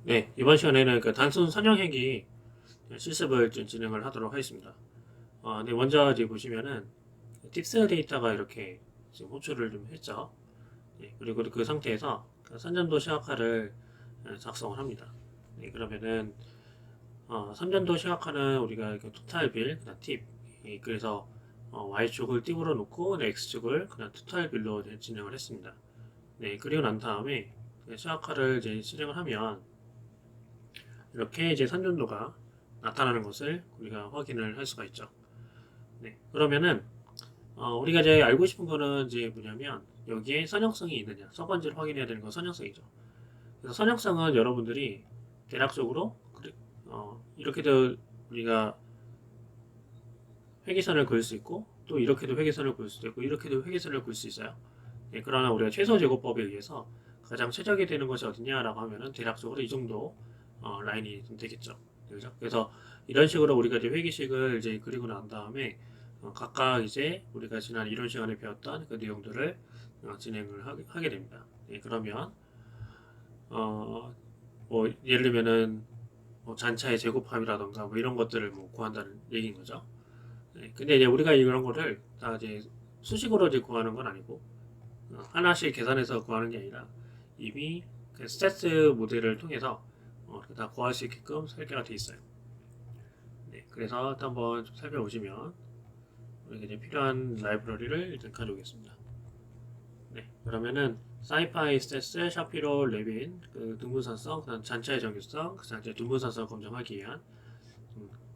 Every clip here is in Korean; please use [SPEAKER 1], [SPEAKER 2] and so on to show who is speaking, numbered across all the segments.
[SPEAKER 1] 네, 이번 시간에는 그 단순 선형회기 실습을 좀 진행을 하도록 하겠습니다. 네, 먼저 이제 보시면은 팁스 데이터가 이렇게 지금 호출을 좀 했죠. 네, 그리고 그 상태에서 그 선전도 시각화를 작성을 합니다. 네, 그러면은 3전도 시각화는 우리가 그 토탈 빌, 그다음 팁, 그래서 Y축을 팁으로 놓고 네, X축을 그냥 토탈 빌로 이제 진행을 했습니다. 네, 그리고 난 다음에 그 시각화를 이제 실행을 하면 이렇게 이제 선전도가 나타나는 것을 우리가 확인을 할 수가 있죠. 네, 그러면은 우리가 이제 알고 싶은 거는 이제 뭐냐면 여기에 선형성이 있느냐. 첫 번째로 확인해야 되는 건 선형성이죠. 그래서 선형성은 여러분들이 대략적으로 이렇게도 우리가 회계선을 그을 수 있고 또 이렇게도 회계선을 그을 수도 있고 이렇게도 회계선을 그을 수 있어요. 네, 그러나 우리가 최소 제곱법에 의해서 가장 최적이 되는 것이 어디냐라고 하면은 대략적으로 이 정도 라인이 좀 되겠죠. 그죠? 그래서 이런 식으로 우리가 이제 회계식을 이제 그리고 난 다음에 각각 이제 우리가 지난 이론 시간에 배웠던 그 내용들을 진행을 하게 됩니다. 네, 그러면 뭐 예를 들면은 뭐 잔차의 제곱함이라던가 뭐 이런 것들을 뭐 구한다는 얘기인 거죠. 네, 근데 이제 우리가 이런 거를 다 이제 수식으로 이제 구하는 건 아니고 하나씩 계산해서 구하는 게 아니라 이미 그 스탯스 모델을 통해서 다 구할 수 있게끔 설계가 되어 있어요. 네, 그래서 일단 한번 좀 살펴보시면 우리가 이제 필요한 라이브러리를 일단 가져오겠습니다. 네, 그러면은 사이파이 스탯스 샤피로 레빈 그 등분산성 그다음 잔차의 정규성 그 잔차의 등분산성 검증하기 위한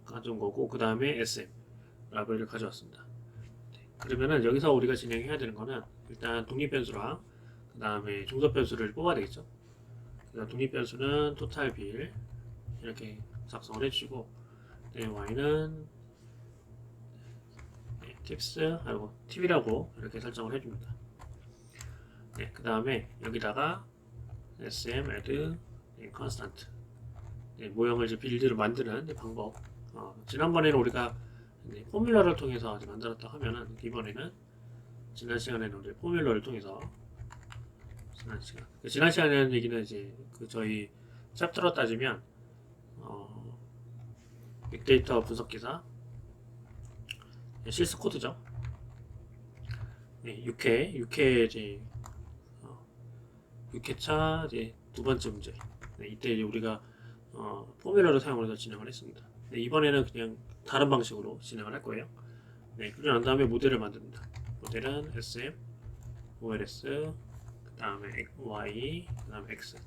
[SPEAKER 1] 가져온 거고 그 다음에 SM 라이브러리를 가져왔습니다. 그러면은 여기서 우리가 진행해야 되는 거는 일단 독립변수랑 그 다음에 중섭변수를 뽑아야 되겠죠. 그래서 독립변수는 토탈 빌 이렇게 작성을 해주시고 네, y는 네, 팁스 하고 팁이라고 이렇게 설정을 해줍니다. 네, 그 다음에 여기다가 sm add 네, constant 네, 모형을 이제 빌드로 만드는 방법. 지난번에는 우리가 포뮬러를 통해서 만들었다 하면은 이번에는 지난 시간에는 우리 포뮬러를 통해서 지난 시간에 얘기는 이제 그 저희 챕터로 따지면 어, 빅데이터 분석기사 실습 코드죠. 네, 6회 이제 어, 6회차 이제 두 번째 문제. 네, 이때 이제 우리가 포뮬러를 사용을 해서 진행을 했습니다. 네, 이번에는 그냥 다른 방식으로 진행을 할 거예요. 네, 그리고 난 다음에 모델을 만듭니다. 모델은 SM, OLS, 그 다음에 Y, 그 다음에 X,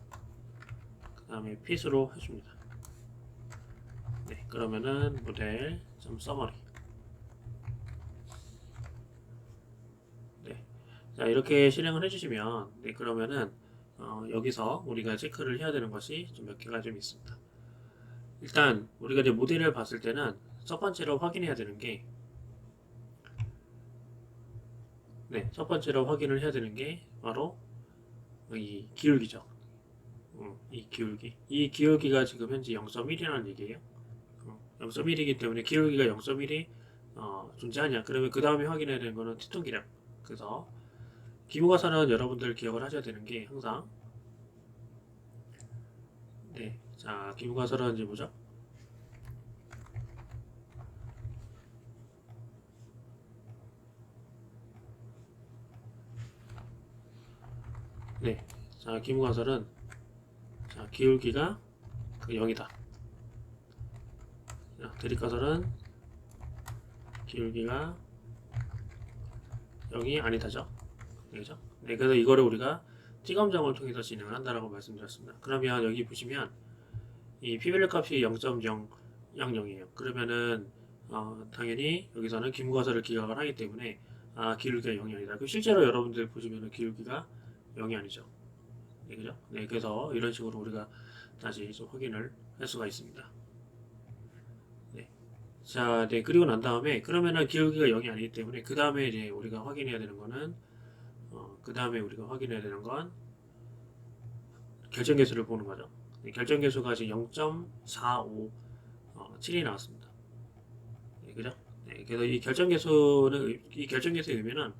[SPEAKER 1] 그 다음에 핏으로 해줍니다. 네, 그러면은 모델 점 서머리. 네, 자 이렇게 실행을 해주시면 네 그러면은 여기서 우리가 체크를 해야 되는 것이 좀 몇 개가 좀 있습니다. 일단 우리가 이제 모델을 봤을 때는 첫 번째로 확인해야 되는 게 네, 첫 번째로 확인을 해야 되는 게 바로 이 기울기죠. 이 기울기. 이 기울기가 지금 현재 0.1이라는 얘기예요. 0.1이기 때문에 기울기가 0.1이 존재하냐. 그러면 그 다음에 확인해야 되는 거는 티톤기량. 그래서 기무가설은 여러분들 기억을 하셔야 되는 게 항상 네, 자 기무가설은 이제 뭐죠? 네, 자 기무가설은 자 기울기가 그 0이다. 자, 대립가설은 기울기가 0이 아니다죠. 그죠? 네, 그래서 이거를 우리가 찌검정을 통해서 진행을 한다라고 말씀드렸습니다. 그러면 여기 보시면 이 p-value 값이 0.000이에요. 그러면은 당연히 여기서는 기무가설을 기각을 하기 때문에 기울기가 0이 아니다. 실제로 여러분들 보시면은 기울기가 0이 아니죠. 네, 그죠? 네, 그래서 이런 식으로 우리가 다시 좀 확인을 할 수가 있습니다. 네. 자, 네, 그리고 난 다음에 그러면은 기울기가 0이 아니기 때문에 그 다음에 이제 우리가 확인해야 되는 거는 그 다음에 우리가 확인해야 되는 건 결정계수를 보는 거죠. 네, 결정계수가 지금 0.457이 나왔습니다. 네, 그죠? 네, 그래서 이 결정계수의 의미는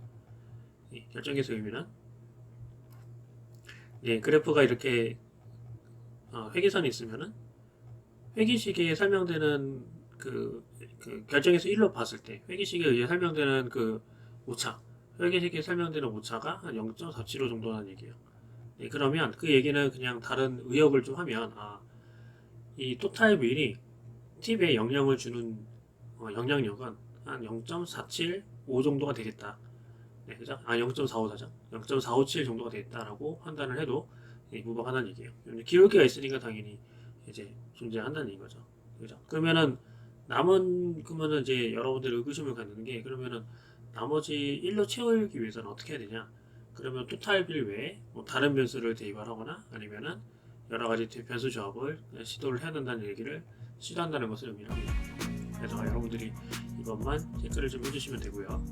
[SPEAKER 1] 예, 그래프가 이렇게 회계선이 있으면은 회계식에 설명되는 그 결정에서 1로 봤을 때 회계식에 의해 설명되는 그 오차, 회계식에 설명되는 오차가 한 0.475 정도라는 얘기예요. 네, 그러면 그 얘기는 그냥 다른 의역을 좀 하면 이 토탈 비율이 팁에 영향을 주는 영향력은 한 0.475 정도가 되겠다. 네, 그죠? 0.454죠. 0.457 정도가 되겠다라고 판단을 해도 무방하다는 얘기예요. 기울기가 있으니까 당연히 이제 존재한다는 얘기죠. 그죠? 그러면은 이제 여러분들 의구심을 갖는 게 그러면은 나머지 1로 채우기 위해서는 어떻게 해야 되냐? 그러면 토탈 빌 외에 뭐 다른 변수를 대입을 하거나 아니면은 여러 가지 변수 조합을 시도를 해야 된다는 얘기를 시도한다는 것을 의미합니다. 그래서 여러분들이 이것만 체크를 좀 해주시면 되고요.